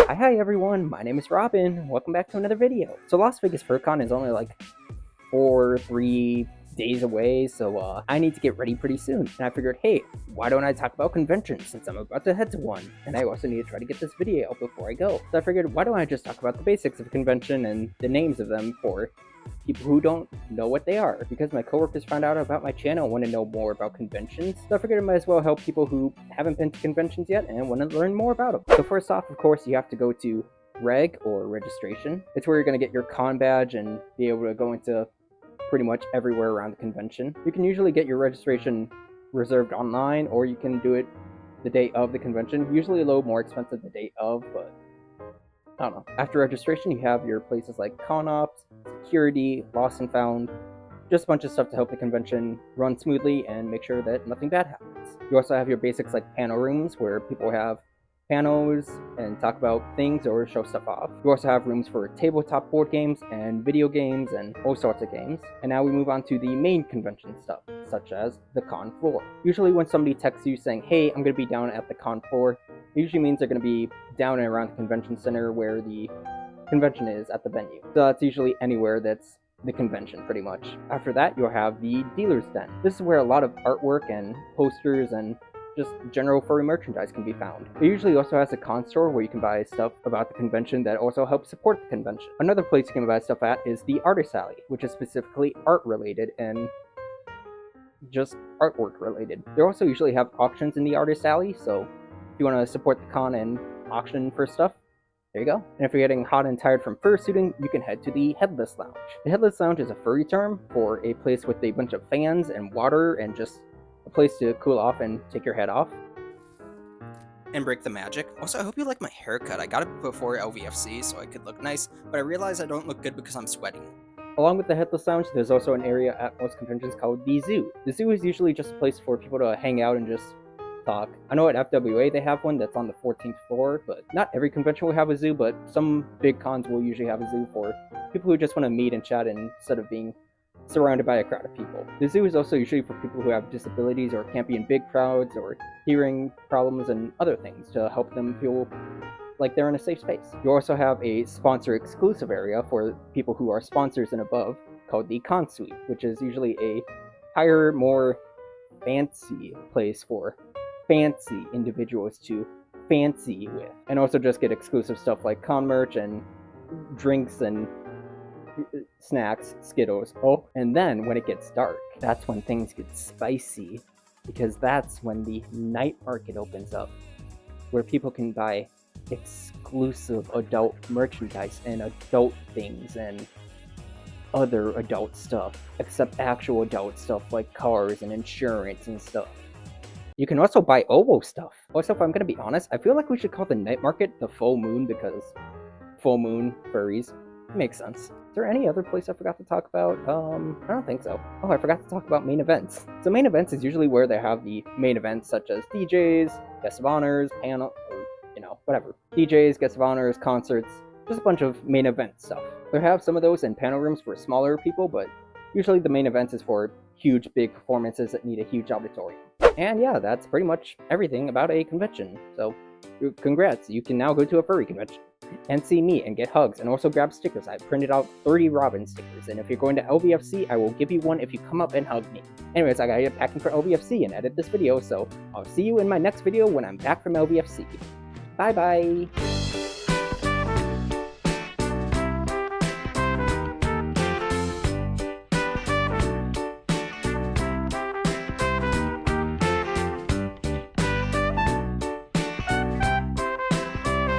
Hi everyone, my name is Robin. Welcome back to another video. So Las Vegas Furry Con is only like 3 days away, so I need to get ready pretty soon. And I figured, hey, why don't I talk about conventions since I'm about to head to one? And I also need to try to get this video out before I go. So I figured, why don't I just talk about the basics of a convention and the names of them for people who don't know what they are, because my coworkers found out about my channel and want to know more about conventions. So I figured I might as well help people who haven't been to conventions yet and want to learn more about them. So first off, of course, you have to go to reg or registration. It's where you're going to get your con badge and be able to go into pretty much everywhere around the convention. You can usually get your registration reserved online, or you can do it the day of the convention. Usually a little more expensive the day of, but I don't know. After registration, you have your places like con ops, security, lost and found, just a bunch of stuff to help the convention run smoothly and make sure that nothing bad happens. You also have your basics like panel rooms where people have panels and talk about things or show stuff off. You also have rooms for tabletop board games and video games and all sorts of games. And now we move on to the main convention stuff, such as the con floor. Usually when somebody texts you saying, hey, I'm going to be down at the con floor, it usually means they're going to be down and around the convention center where the convention is at the venue. So that's usually anywhere that's the convention, pretty much. After that, you'll have the dealer's den. This is where a lot of artwork and posters and just general furry merchandise can be found. It usually also has a con store where you can buy stuff about the convention that also helps support the convention. Another place you can buy stuff at is the artist alley, which is specifically art related and just artwork related. They also usually have auctions in the artist alley, so if you want to support the con and auction for stuff, there you go. And if you're getting hot and tired from fursuiting, you can head to the Headless Lounge. The Headless Lounge is a furry term for a place with a bunch of fans and water and just a place to cool off and take your head off. And break the magic. Also, I hope you like my haircut. I got it before LVFC so I could look nice, but I realized I don't look good because I'm sweating. Along with the Headless Lounge, there's also an area at most conventions called the Zoo. The Zoo is usually just a place for people to hang out and just talk. I know at FWA they have one that's on the 14th floor, but not every convention will have a zoo, but some big cons will usually have a zoo for people who just want to meet and chat instead of being surrounded by a crowd of people. The zoo is also usually for people who have disabilities or can't be in big crowds or hearing problems and other things to help them feel like they're in a safe space. You also have a sponsor exclusive area for people who are sponsors and above called the Con Suite, which is usually a higher, more fancy place for fancy individuals to fancy with, and also just get exclusive stuff like con merch and drinks and snacks, Skittles. Oh, and then when it gets dark, that's when things get spicy, because that's when the night market opens up, where people can buy exclusive adult merchandise and adult things and other adult stuff, except actual adult stuff like cars and insurance and stuff. You can also buy Owo stuff. Also, if I'm gonna be honest, I feel like we should call the night market the full moon, because full moon furries. It makes sense. Is there any other place I forgot to talk about? I don't think so. Oh, I forgot to talk about main events. So main events is usually where they have the main events such as DJs, guests of honors, panel, or, whatever. DJs, guests of honors, concerts, just a bunch of main event stuff. They have some of those in panel rooms for smaller people, but usually the main event is for huge, big performances that need a huge auditorium. And yeah, that's pretty much everything about a convention. So, congrats, you can now go to a furry convention and see me and get hugs and also grab stickers. I printed out 30 Robin stickers, and if you're going to LVFC, I will give you one if you come up and hug me. Anyways, I gotta get packing for LVFC and edit this video, so I'll see you in my next video when I'm back from LVFC. Bye bye!